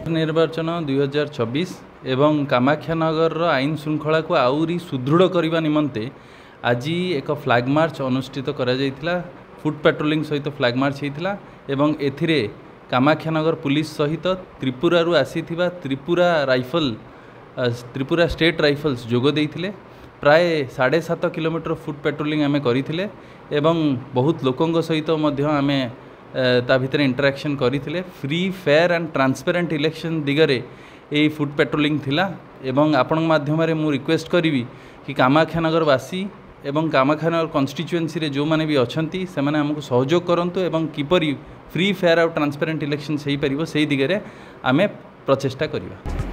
निर्वाचन 2024 एवं कामाख्यानगर आईन श्रृंखला को आउरी सुदृढ़ करने निमंते आज एक फ्लैग मार्च अनुष्ठित करा जायतिला। फुट पेट्रोलिंग सहित फ्लैग मार्च होता एवं एथिरे कामाख्यानगर पुलिस सहित त्रिपुरा आसीथिबा त्रिपुरा स्टेट राइफल्स जोग देइथिले। प्राय 7.5 किलोमीटर फुट पेट्रोलिंग आमे करिथिले एवं बहुत लोकंग सहित मध्य आमे ता भितर इंटरैक्शन करिथिले। Free fair and transparent election दिगरे ए फुट पेट्रोलिंग थिला एवं आपण माध्यम रे मु रिक्वेस्ट करिवि कि कामाख्यानगर वासी एवं कामाख्यानगर कन्स्टिट्युएंसी रे जो माने भी अछंती से माने हमकु सहयोग करंतु एवं किपरि फ्री फेयर और ट्रांसपेरेंट इलेक्शन सही परिबो सेही दिगरे आमे प्रचेष्टा करिबा।